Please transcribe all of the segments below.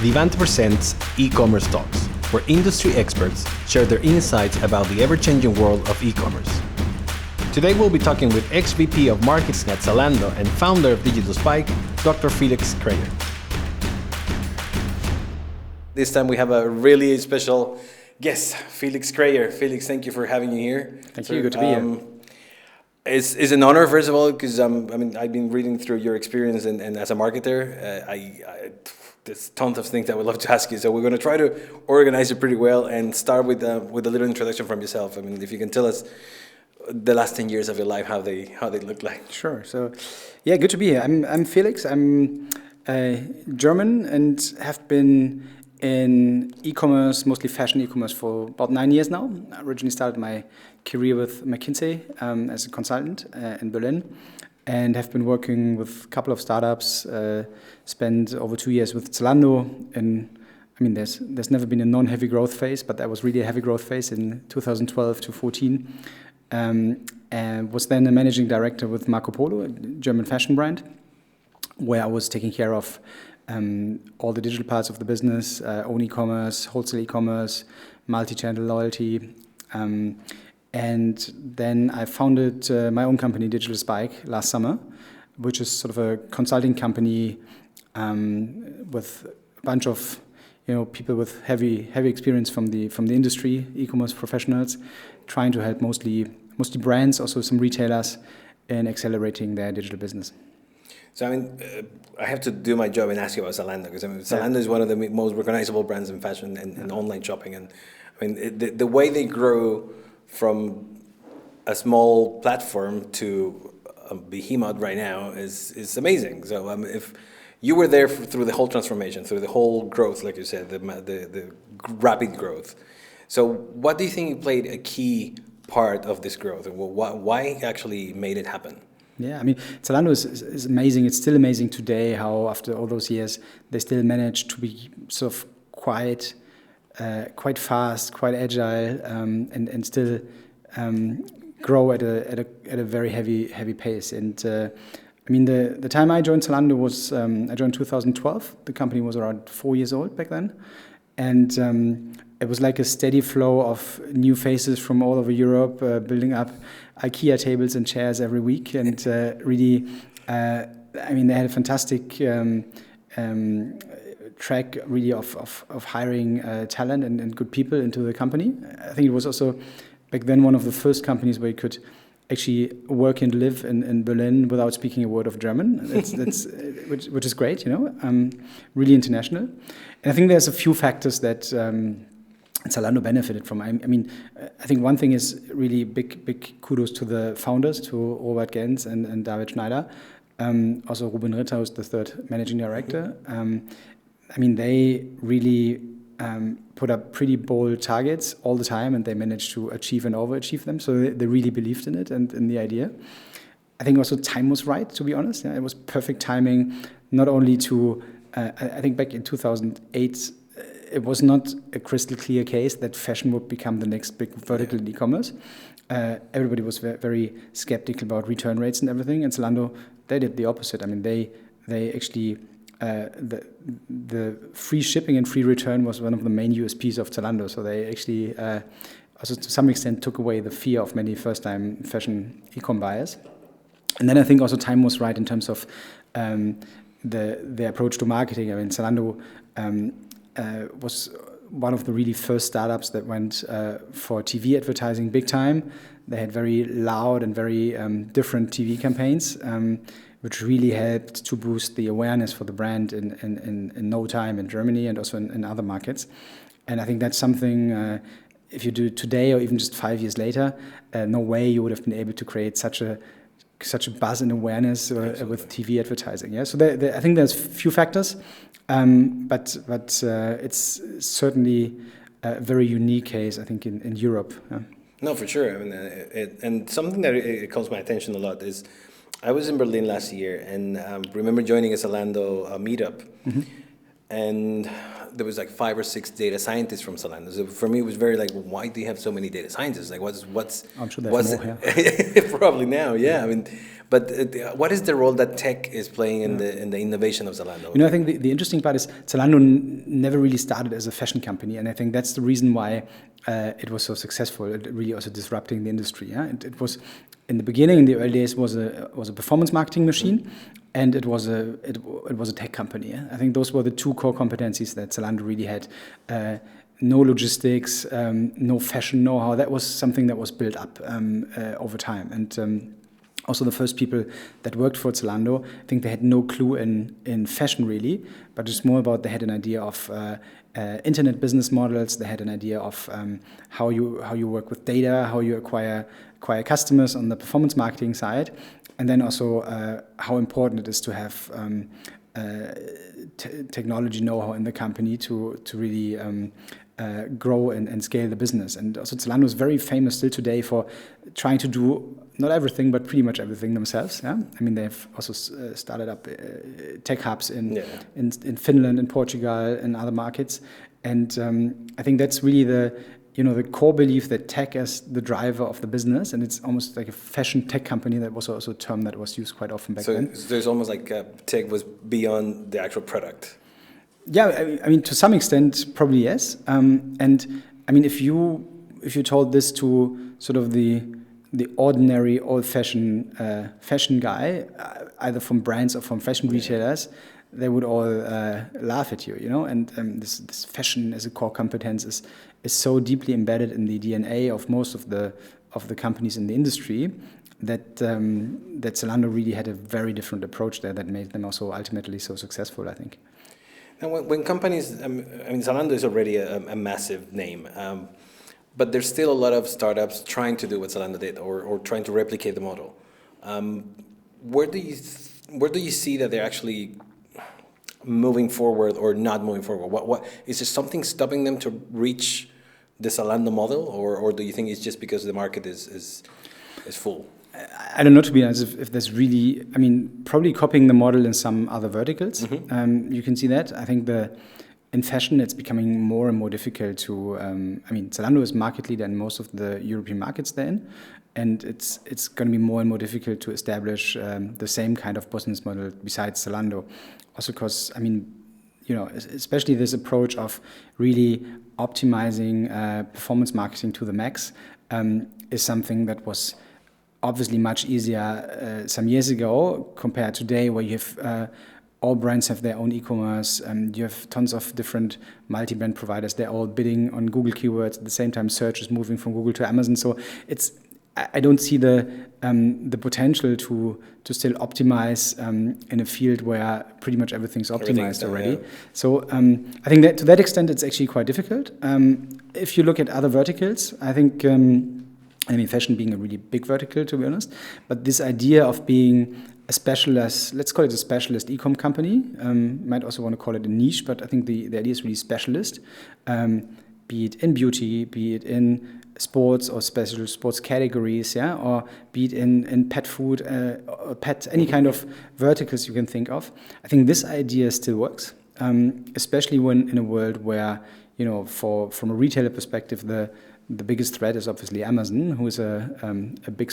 Divante presents eCommerce Talks, where industry experts share their insights about the ever-changing world of e-commerce. Today we'll be talking with ex-VP of Markets at Zalando and founder of Digital Spike, Dr. Felix Kreyer. This time we have a really special guest, Felix Kreyer. Felix, thank you for having me here. Thank you, good to be here. It's an honor, first of all, because I've been reading through your experience and as a marketer. There's tons of things I would love to ask you. So we're going to try to organize it pretty well and start with a little introduction from yourself. I mean, if you can tell us the last 10 years of your life, how they look like. Sure. So, yeah, good to be here. I'm Felix. I'm German and have been in e-commerce, mostly fashion e-commerce, for about 9 years now. I originally started my career with McKinsey as a consultant in Berlin, and have been working with a couple of startups. Spent over 2 years with Zalando. And I mean, there's never been a non-heavy growth phase, but that was really a heavy growth phase in 2012 to 14. And was then a managing director with Marco Polo, a German fashion brand, where I was taking care of all the digital parts of the business, own e-commerce, wholesale e-commerce, multi-channel loyalty. And then I founded my own company, Digital Spike, last summer, which is sort of a consulting company with a bunch of people with heavy experience from the industry, e-commerce professionals, trying to help mostly brands, also some retailers, in accelerating their digital business. So I have to do my job and ask you about Zalando, because Zalando is one of the most recognizable brands in fashion and online shopping, and the way they grow from a small platform to a behemoth right now is amazing. So if you were there through the whole transformation, through the whole growth, like you said, the rapid growth. So what do you think played a key part of this growth, and why actually made it happen? Yeah, I mean, Zalando is amazing. It's still amazing today how after all those years they still manage to be sort of quite fast, quite agile, and still grow at a very heavy pace. And I mean, the time I joined Zalando was I joined 2012. The company was around 4 years old back then, and it was like a steady flow of new faces from all over Europe, building up IKEA tables and chairs every week, and really, I mean, they had a fantastic track really of hiring talent and good people into the company. I think it was also back then one of the first companies where you could actually work and live in Berlin without speaking a word of German. That's which is great, really international. And I think there's a few factors that Zalando benefited from. I mean, I think one thing is really big kudos to the founders, to Robert Gens and David Schneider. Also Ruben Ritter, who's the third managing director. I mean, they really put up pretty bold targets all the time, and they managed to achieve and overachieve them. So they really believed in it and in the idea. I think also time was right, to be honest. It was perfect timing, not only to, I think back in 2008, it was not a crystal clear case that fashion would become the next big vertical in e-commerce. Everybody was very skeptical about return rates and everything, and Zalando, they did the opposite. I mean, they actually, the free shipping and free return was one of the main USPs of Zalando. So they actually also to some extent took away the fear of many first-time fashion e-com buyers. And then I think also time was right in terms of the approach to marketing. I mean, Zalando was one of the really first startups that went for TV advertising big time. They had very loud and very different TV campaigns, which really helped to boost the awareness for the brand in no time in Germany and also in other markets. And I think that's something, if you do today or even just 5 years later, no way you would have been able to create such a buzz and awareness with TV advertising. Yeah, so I think there's a few factors, but it's certainly a very unique case, I think, in Europe. Yeah. No, for sure. I mean, and something that it calls my attention a lot is I was in Berlin last year and remember joining a Zalando meetup, and there was like 5 or 6 data scientists from Zalando. So for me, it was very like, why do you have so many data scientists? Like, what's I'm sure there's more, probably now, yeah. I mean, but what is the role that tech is playing in the innovation of Zalando? I think the interesting part is Zalando never really started as a fashion company, and I think that's the reason why it was so successful. It really also disrupting the industry. Yeah, it was in the beginning, in the early days, was a performance marketing machine, and it was a tech company. Yeah? I think those were the 2 core competencies that Zalando really had. No logistics, no fashion know-how. That was something that was built up over time, and also the first people that worked for Zalando, I think they had no clue in fashion really, but it's more about they had an idea of internet business models. They had an idea of how you work with data, how you acquire customers on the performance marketing side, and then also how important it is to have technology know-how in the company to really grow and scale the business. And also Zalando is very famous still today for trying to do not everything, but pretty much everything themselves. Yeah, I mean they've also started up tech hubs in Finland, in Portugal, and other markets. And I think that's really the core belief that tech is the driver of the business, and it's almost like a fashion tech company. That was also a term that was used quite often back then. So there's almost like tech was beyond the actual product. Yeah, I mean to some extent probably yes. And I mean if you told this to sort of the ordinary old-fashioned fashion guy, either from brands or from fashion retailers, they would all laugh at you, And this fashion as a core competence is so deeply embedded in the DNA of most of the companies in the industry that Zalando really had a very different approach there that made them also ultimately so successful, I think. Now, when companies, I mean, Zalando is already a massive name. But there's still a lot of startups trying to do what Zalando did, or trying to replicate the model. Where do you see that they're actually moving forward or not moving forward? What is there something stopping them to reach the Zalando model, or do you think it's just because the market is full? I don't know, to be honest, if there's really, I mean, probably copying the model in some other verticals. You can see that. I think in fashion, it's becoming more and more difficult to. I mean, Zalando is market leader in most of the European markets they're in, and it's going to be more and more difficult to establish the same kind of business model besides Zalando. Also, because I mean, especially this approach of really optimizing performance marketing to the max is something that was obviously much easier some years ago compared to today, where you have. All brands have their own e-commerce, and you have tons of different multi-brand providers. They're all bidding on Google keywords. At the same time, search is moving from Google to Amazon. So I don't see the potential to still optimize in a field where pretty much everything's optimized already. Yeah. So I think that to that extent, it's actually quite difficult. If you look at other verticals, I think, I mean, fashion being a really big vertical, to be honest, but this idea of being a specialist, let's call it a specialist e-com company. Might also want to call it a niche, but I think the idea is really specialist. Be it in beauty, be it in sports or special sports categories, or be it in pet food, or pet, any kind of verticals you can think of. I think this idea still works, especially when in a world where, from a retailer perspective, the biggest threat is obviously Amazon, who is a big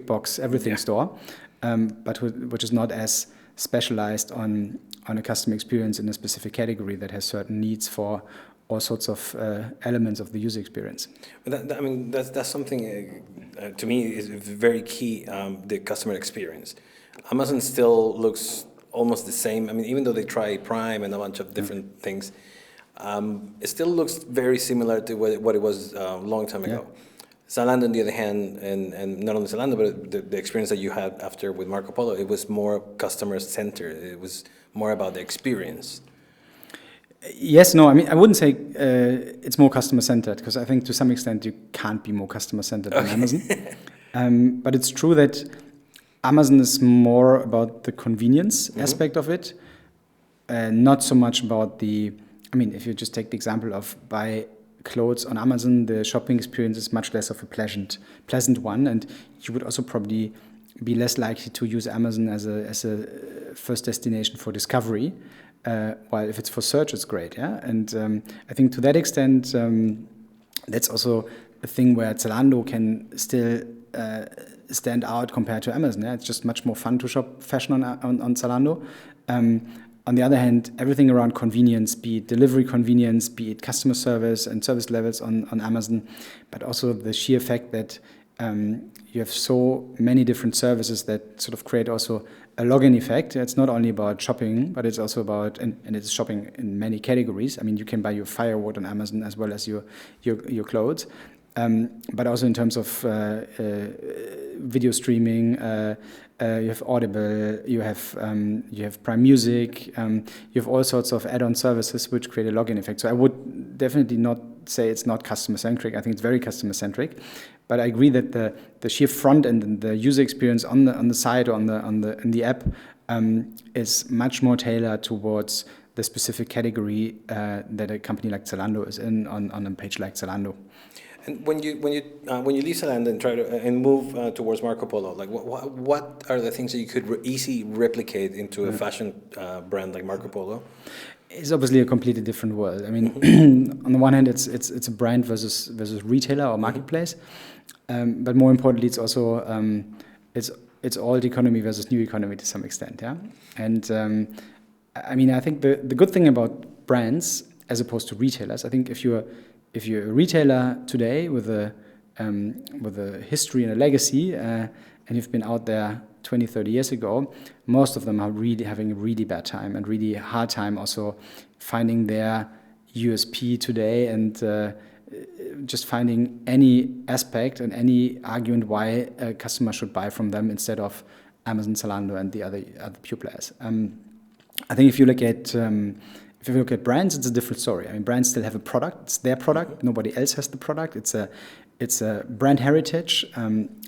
box everything store. But which is not as specialized on a customer experience in a specific category that has certain needs for all sorts of elements of the user experience. But that's something to me is very key. The customer experience. Amazon still looks almost the same. I mean, even though they try Prime and a bunch of different things, it still looks very similar to what it was a long time ago. Zalando, on the other hand, and not only Zalando, but the experience that you had after with Marco Polo, it was more customer-centered. It was more about the experience. Yes, no, I mean, I wouldn't say it's more customer-centered, because I think to some extent you can't be more customer-centered than Amazon. But it's true that Amazon is more about the convenience aspect of it, not so much about if you just take the example of buy clothes on Amazon, the shopping experience is much less of a pleasant one, and you would also probably be less likely to use Amazon as a first destination for discovery. while if it's for search, it's great. Yeah, and I think to that extent, that's also a thing where Zalando can still stand out compared to Amazon. Yeah? It's just much more fun to shop fashion on Zalando. On the other hand, everything around convenience, be it delivery convenience, be it customer service and service levels on Amazon, but also the sheer fact that you have so many different services that sort of create also a login effect. It's not only about shopping, but it's also about, and it's shopping in many categories. I mean, you can buy your firewood on Amazon as well as your clothes. But also in terms of video streaming, you have Audible, you have Prime Music, you have all sorts of add-on services which create a login effect. So I would definitely not say it's not customer-centric. I think it's very customer-centric. But I agree that the sheer front end and the user experience on the site or in the app is much more tailored towards the specific category that a company like Zalando is in on a page like Zalando. And when you leave Zalando and try to move towards Marco Polo, like what are the things that you could easily replicate into a fashion brand like Marco Polo? It's obviously a completely different world. I mean, on the one hand, it's a brand versus retailer or marketplace, but more importantly, it's also it's old economy versus new economy to some extent. Yeah, and I mean, I think the good thing about brands as opposed to retailers, I think if you're a retailer today with a history and a legacy, and you've been out there 20, 30 years ago, most of them are really having a really bad time and really hard time also finding their USP today and just finding any aspect and any argument why a customer should buy from them instead of Amazon, Zalando, and the other pure players. I think if you look at brands, it's a different story. I mean, brands still have a product; it's their product. Nobody else has the product. It's a brand heritage.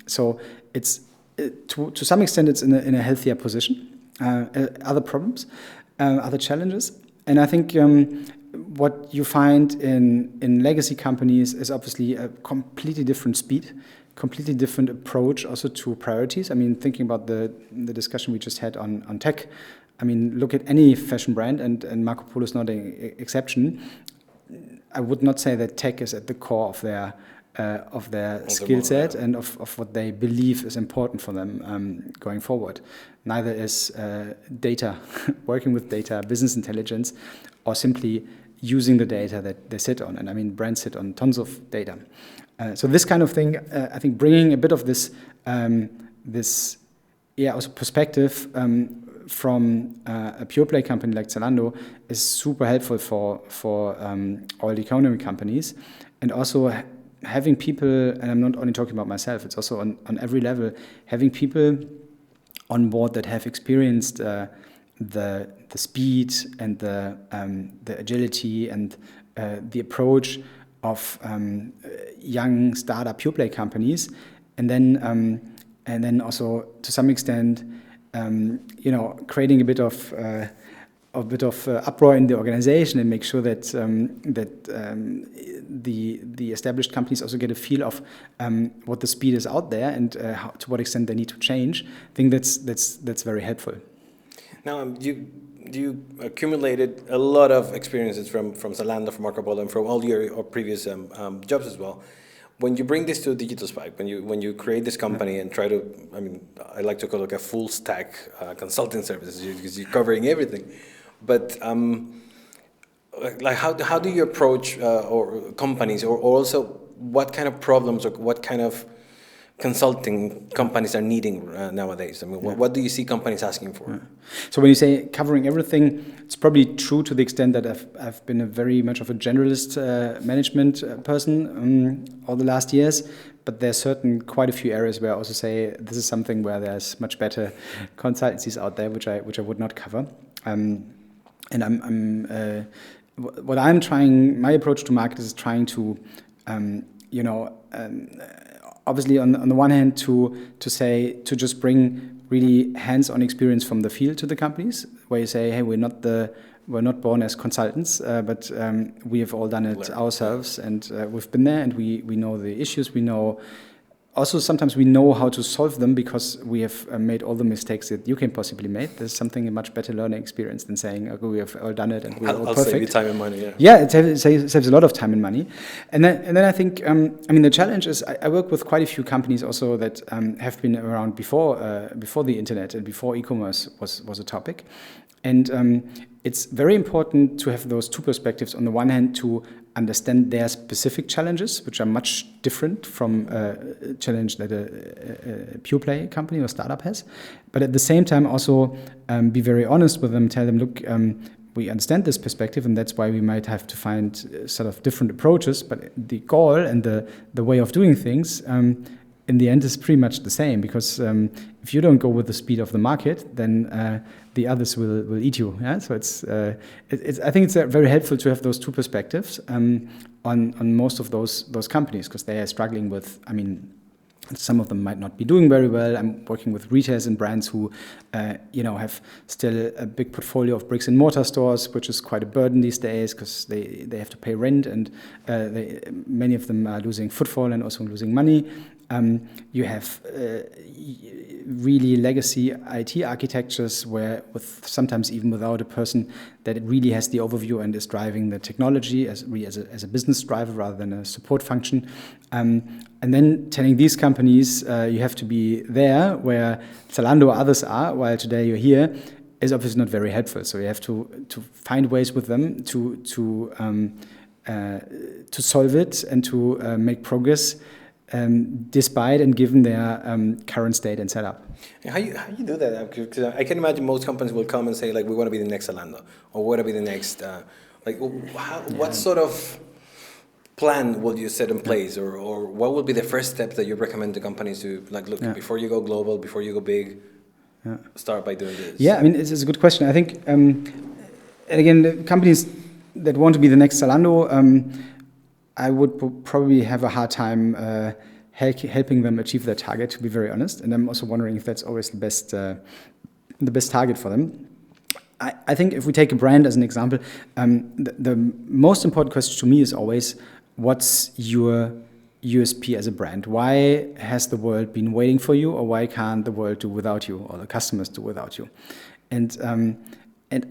So it's to some extent it's in a healthier position. Other problems, other challenges, and I think what you find in legacy companies is obviously a completely different speed, completely different approach also to priorities. I mean, thinking about the discussion we just had on tech. I mean, look at any fashion brand, and Marco Polo is not an exception. I would not say that tech is at the core of their skill set and of what they believe is important for them going forward. Neither is data, working with data, business intelligence, or simply using the data that they sit on. And I mean, brands sit on tons of data. So this kind of thing, I think, bringing a bit of this also perspective from a pure play company like Zalando is super helpful for all economy companies, and also having people, and I'm not only talking about myself, it's also on every level, having people on board that have experienced the speed and the agility and the approach of young startup pure play companies, and then also to some extent creating a bit of uproar in the organization and make sure that the established companies also get a feel of what the speed is out there and to what extent they need to change. I think that's very helpful. Now, you accumulated a lot of experiences from Zalando, from Marco Polo, and from all your previous jobs as well. When you bring this to Digital Spike, when you create this company and try to, I mean, I like to call it a full stack consulting services because you're covering everything. But like how do you approach or companies, or also what kind of problems or what kind of consulting companies are needing nowadays? I mean, what do you see companies asking for? So when you say covering everything, it's probably true to the extent that I've been a very much of a generalist management person all the last years. But there's quite a few areas where I also say this is something where there's much better consultancies out there, which I would not cover. And what I'm trying, my approach to market is trying to, obviously on the one hand to just bring really hands-on experience from the field to the companies, where you say, hey, we're not born as consultants, but we have all done it ourselves, and we've been there, and we know the issues, we know also, sometimes we know how to solve them because we have made all the mistakes that you can possibly make. There's something a much better learning experience than saying, "Okay, we have all done it and we're all perfect." I'll save you time and money. Yeah. Yeah, it saves a lot of time and money, and then I think the challenge is I work with quite a few companies also that have been around before the internet and before e-commerce was a topic, and it's very important to have those two perspectives. On the one hand, to understand their specific challenges, which are much different from a challenge that a pure play company or startup has. But at the same time, also be very honest with them, tell them, look, we understand this perspective, and that's why we might have to find sort of different approaches. But the goal and the way of doing things, in the end, is pretty much the same. Because if you don't go with the speed of the market, then the others will eat you. Yeah? So I think it's very helpful to have those two perspectives on most of those companies, because they are struggling with. I mean, some of them might not be doing very well. I'm working with retailers and brands who, have still a big portfolio of bricks and mortar stores, which is quite a burden these days because they have to pay rent, and many of them are losing footfall and also losing money. You have really legacy IT architectures where, sometimes even without a person that it really has the overview and is driving the technology as a business driver rather than a support function. And then telling these companies you have to be there where Zalando or others are, while today you're here, is obviously not very helpful. So you have to find ways with them to solve it and to make progress. Despite and given their current state and setup. How you do that? Because I can imagine most companies will come and say, like, we want to be the next Zalando, or we want to be the next. What sort of plan will you set in place, or what would be the first step that you recommend to companies to, like, look, before you go global, before you go big, start by doing this? Yeah, I mean, it's a good question. I think, and again, the companies that want to be the next Zalando, I would probably have a hard time helping them achieve their target, to be very honest. And I'm also wondering if that's always the best target for them. I think if we take a brand as an example, the most important question to me is always, what's your USP as a brand? Why has the world been waiting for you, or why can't the world do without you, or the customers do without you? And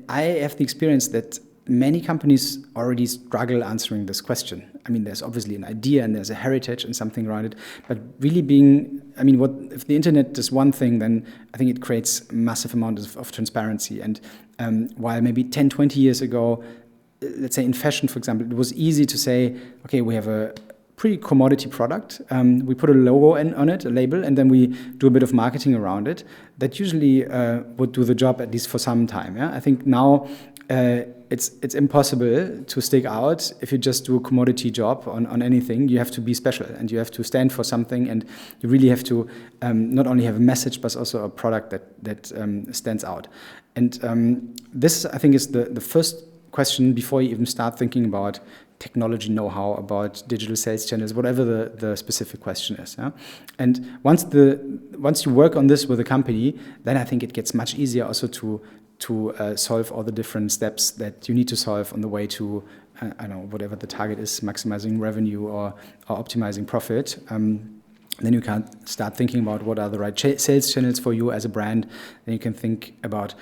I have the experience that many companies already struggle answering this question. I mean, there's obviously an idea and there's a heritage and something around it, but really if the internet does one thing, then I think it creates massive amounts of transparency. And while maybe 10, 20 years ago, let's say in fashion, for example, it was easy to say, okay, we have a pretty commodity product. We put a logo on it, a label, and then we do a bit of marketing around it. That usually would do the job, at least for some time. Yeah? I think now it's impossible to stick out if you just do a commodity job on anything. You have to be special, and you have to stand for something, and you really have to not only have a message, but also a product that stands out. And this, I think, is the first question before you even start thinking about technology know-how, about digital sales channels, whatever the specific question is. Yeah? And once you work on this with a company, then I think it gets much easier also to solve all the different steps that you need to solve on the way to, whatever the target is, maximizing revenue or optimizing profit. Then you can start thinking about what are the right sales channels for you as a brand. Then you can think about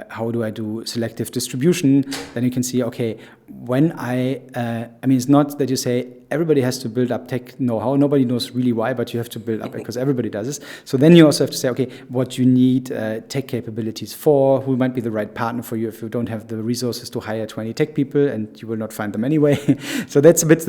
how do I do selective distribution. Then you can see, okay, when it's not that you say everybody has to build up tech know-how. Nobody knows really why, but you have to build up because everybody does this. So then you also have to say, okay, what you need tech capabilities for, who might be the right partner for you if you don't have the resources to hire 20 tech people, and you will not find them anyway. So that's a bit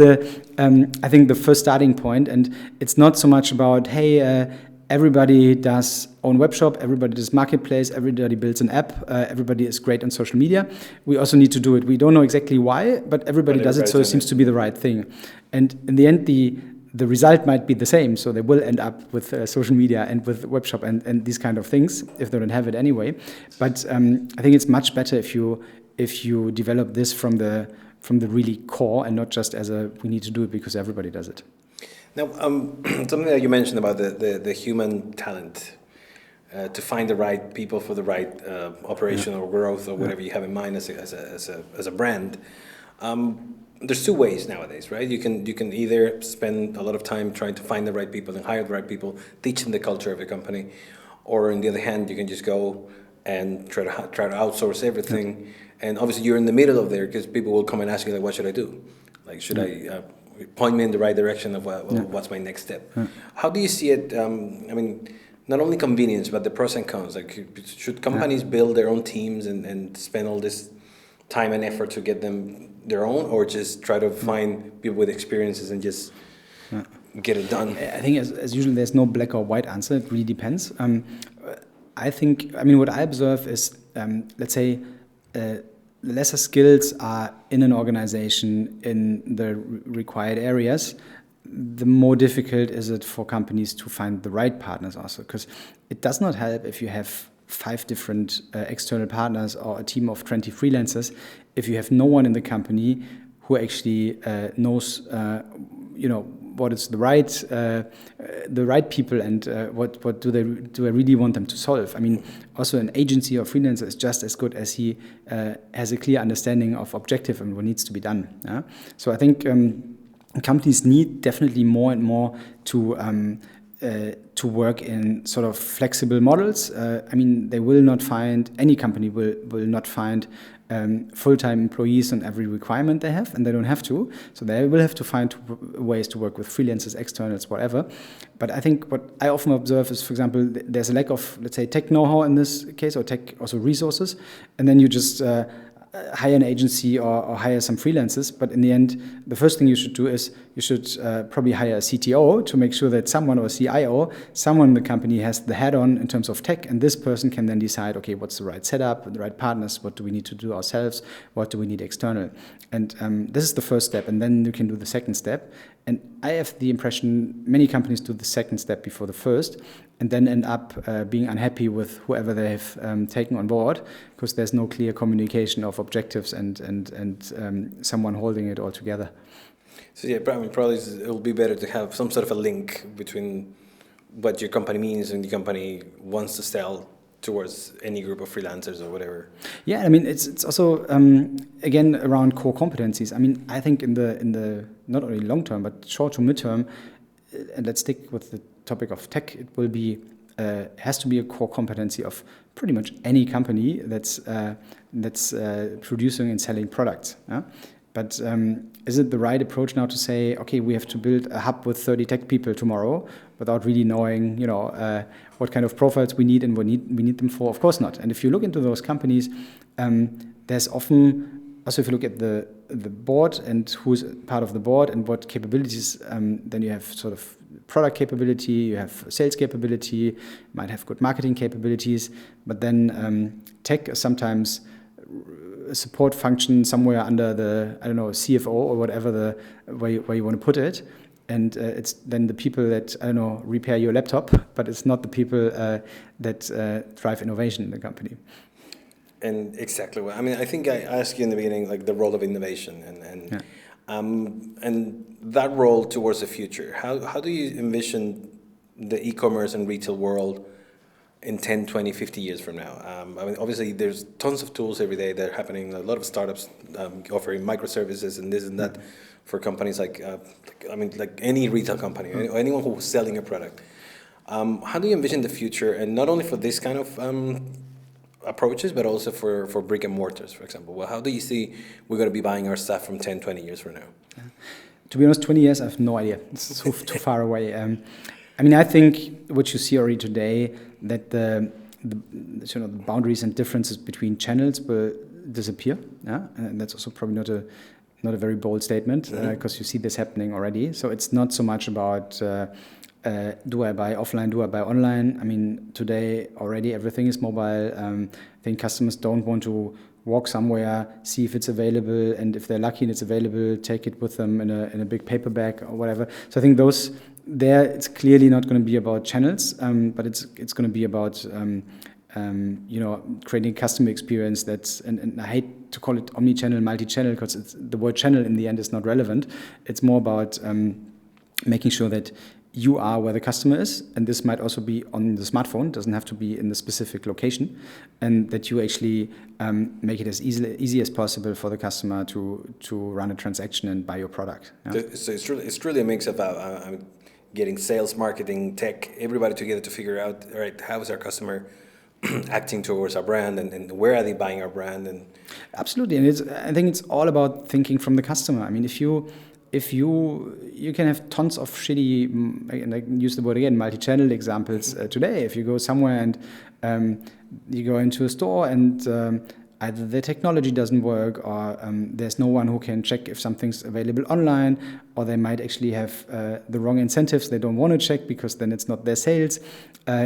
I think the first starting point. And it's not so much about, hey, everybody does own webshop, everybody does marketplace, everybody builds an app, everybody is great on social media. We also need to do it. We don't know exactly why, but everybody does it, so it seems to be the right thing. And in the end, the result might be the same. So they will end up with social media and with webshop and these kind of things if they don't have it anyway. But I think it's much better if you develop this from the really core and not just as we need to do it because everybody does it. Now, something that you mentioned about the human talent to find the right people for the right operation or growth or whatever you have in mind as a brand. there's two ways nowadays, right? You can either spend a lot of time trying to find the right people and hire the right people, teach them the culture of the company, or on the other hand, you can just go and try to outsource everything. And obviously, you're in the middle of there because people will come and ask you, like, what should I do? Like, should I point me in the right direction of what's my next step? How do you see it? I mean, not only convenience, but the pros and cons. Like, should companies build their own teams and spend all this time and effort to get them their own, or just try to find people with experiences and just get it done? I think as usual, there's no black or white answer. It really depends. I think, I mean, what I observe is, let's say, lesser skills are in an organization in the required areas, the more difficult is it for companies to find the right partners also. Because it does not help if you have 5 different external partners or a team of 20 freelancers if you have no one in the company who actually knows, what is the right people and what do I really want them to solve. I mean, also an agency or freelancer is just as good as he has a clear understanding of objective and what needs to be done. Yeah? So I think companies need definitely more and more to work in sort of flexible models. I mean, any company will not find full-time employees on every requirement they have, and they don't have to. So they will have to find ways to work with freelancers, externals, whatever. But I think what I often observe is, for example, there's a lack of, let's say, tech know-how in this case, or tech also resources, and then you just hire an agency or hire some freelancers. But in the end, the first thing you should do is you should probably hire a CTO to make sure that someone, or a CIO, someone in the company has the head on in terms of tech, and this person can then decide, okay, what's the right setup, the right partners, what do we need to do ourselves, what do we need external. And this is the first step, and then you can do the second step. And I have the impression many companies do the second step before the first, and then end up being unhappy with whoever they have taken on board, because there's no clear communication of objectives and someone holding it all together. So yeah, probably it will be better to have some sort of a link between what your company means and the company wants to sell towards any group of freelancers or whatever. Yeah, I mean, it's also again around core competencies. I mean, I think in the not only long term but short to mid term, and let's stick with the topic of tech, it will be has to be a core competency of pretty much any company that's producing and selling products. Yeah? But is it the right approach now to say, okay, we have to build a hub with 30 tech people tomorrow without really knowing, what kind of profiles we need and what we need them for? Of course not. And if you look into those companies, there's often, also if you look at the board and who's part of the board and what capabilities, then you have sort of product capability, you have sales capability, you might have good marketing capabilities, but then tech is sometimes a support function somewhere under the, CFO or whatever the where you want to put it. And it's then the people that, repair your laptop, but it's not the people that drive innovation in the company. And exactly. I mean, I think I asked you in the beginning, like the role of innovation and that role towards the future. How do you envision the e-commerce and retail world in 10, 20, 50 years from now? I mean, obviously, there's tons of tools every day that are happening. A lot of startups offering microservices and this and that for companies like any retail company, or anyone who's selling a product. How do you envision the future, and not only for this kind of approaches, but also for brick and mortars, for example? Well, how do you see we're going to be buying our stuff from 10, 20 years from now? Yeah. To be honest, 20 years, I have no idea. It's too far away. I mean, I think what you see already today, that the boundaries and differences between channels will disappear. Yeah? And that's also probably not a very bold statement, because you see this happening already. So it's not so much about do I buy offline, do I buy online? I mean, today already everything is mobile. I think customers don't want to walk somewhere, see if it's available, and if they're lucky and it's available, take it with them in a big paper bag or whatever. So I think it's clearly not going to be about channels, but it's going to be about creating a customer experience that's, and I hate to call it omni-channel, multi-channel, because the word channel in the end is not relevant. It's more about making sure that you are where the customer is, and this might also be on the smartphone, doesn't have to be in the specific location, and that you actually make it as easy as possible for the customer to run a transaction and buy your product. Yeah? So it's really a mix of getting sales, marketing, tech, everybody together to figure out, all right, how is our customer acting towards our brand, and where are they buying our brand? And absolutely, and I think it's all about thinking from the customer. I mean, if you can have tons of shitty, and I can use the word again, multi-channel examples today. If you go somewhere and you go into a store and either the technology doesn't work, or there's no one who can check if something's available online, or they might actually have the wrong incentives they don't want to check because then it's not their sales.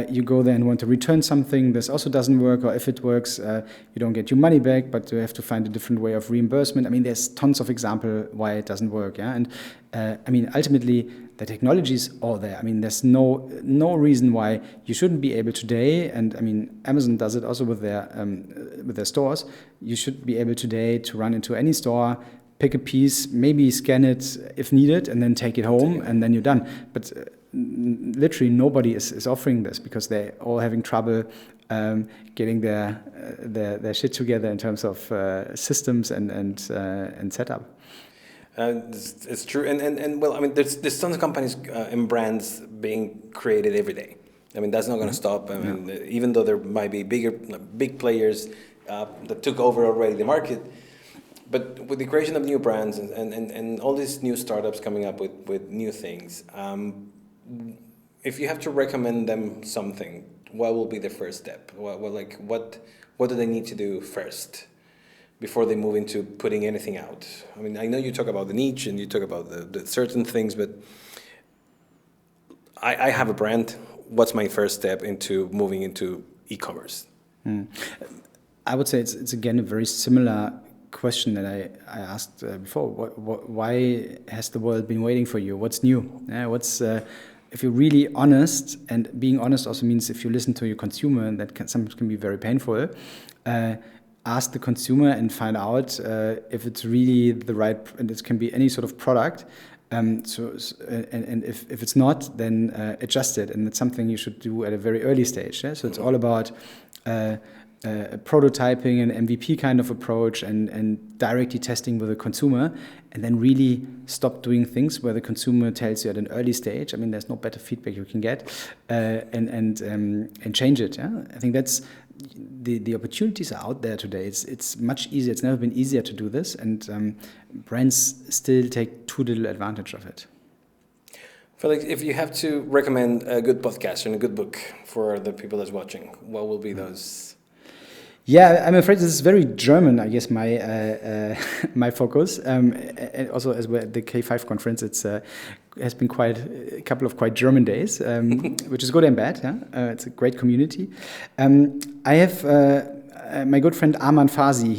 You go there and want to return something, this also doesn't work, or if it works, you don't get your money back, but you have to find a different way of reimbursement. I mean, there's tons of examples why it doesn't work, yeah. And I mean, ultimately, the technology is all there. I mean, there's no reason why you shouldn't be able today. And I mean, Amazon does it also with their stores. You should be able today to run into any store, pick a piece, maybe scan it if needed, and then take it home, and then you're done. But literally nobody is offering this because they're all having trouble getting their shit together in terms of systems and setup. It's true, and well, I mean, there's tons of companies and brands being created every day. I mean, that's not going to stop. I mean, even though there might be big players that took over already the market, but with the creation of new brands and all these new startups coming up with new things, if you have to recommend them something, what will be the first step? What do they need to do first before they move into putting anything out? I mean, I know you talk about the niche and you talk about the certain things, but I have a brand. What's my first step into moving into e-commerce? I would say it's again a very similar question that I asked before. Why has the world been waiting for you? What's new? If you're really honest, and being honest also means if you listen to your consumer, and that sometimes can be very painful, ask the consumer and find out if it's really the right, and it can be any sort of product. And if it's not, then adjust it, and it's something you should do at a very early stage. Yeah? So it's all about prototyping, an MVP kind of approach, and directly testing with the consumer, and then really stop doing things where the consumer tells you at an early stage. I mean, there's no better feedback you can get, and change it. Yeah? I think that's the opportunities are out there today. It's much easier. It's never been easier to do this, and brands still take too little advantage of it. Felix, if you have to recommend a good podcast and a good book for the people that's watching, what will be those? Yeah, I'm afraid this is very German, I guess, my focus. And also, as we're at the K5 conference, has been a couple of quite German days, which is good and bad. Yeah? It's a great community. I have my good friend Arman Farsi.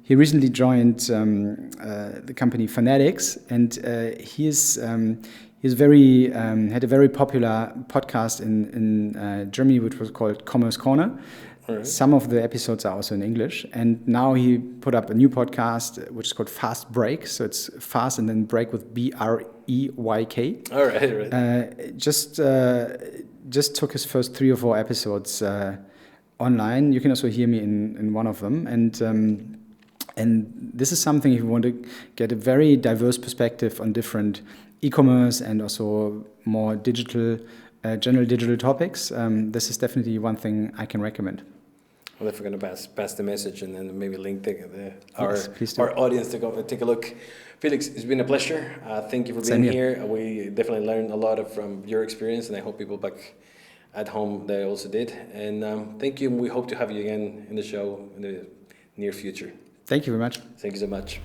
He recently joined the company Fanatics, and he's had a very popular podcast in Germany, which was called Commerce Corner. Right. Some of the episodes are also in English, and now he put up a new podcast which is called Fast Break. So it's fast and then break with BREYK. All right. Just took his first 3 or 4 episodes online. You can also hear me in one of them, and this is something if you want to get a very diverse perspective on different e-commerce and also more digital. General digital topics. This is definitely one thing I can recommend. Well, if we're going to pass the message and then maybe link our audience to go take a look. Felix, it's been a pleasure. Thank you for being here. We definitely learned a lot from your experience, and I hope people back at home they also did. And thank you. We hope to have you again in the show in the near future. Thank you very much. Thank you so much.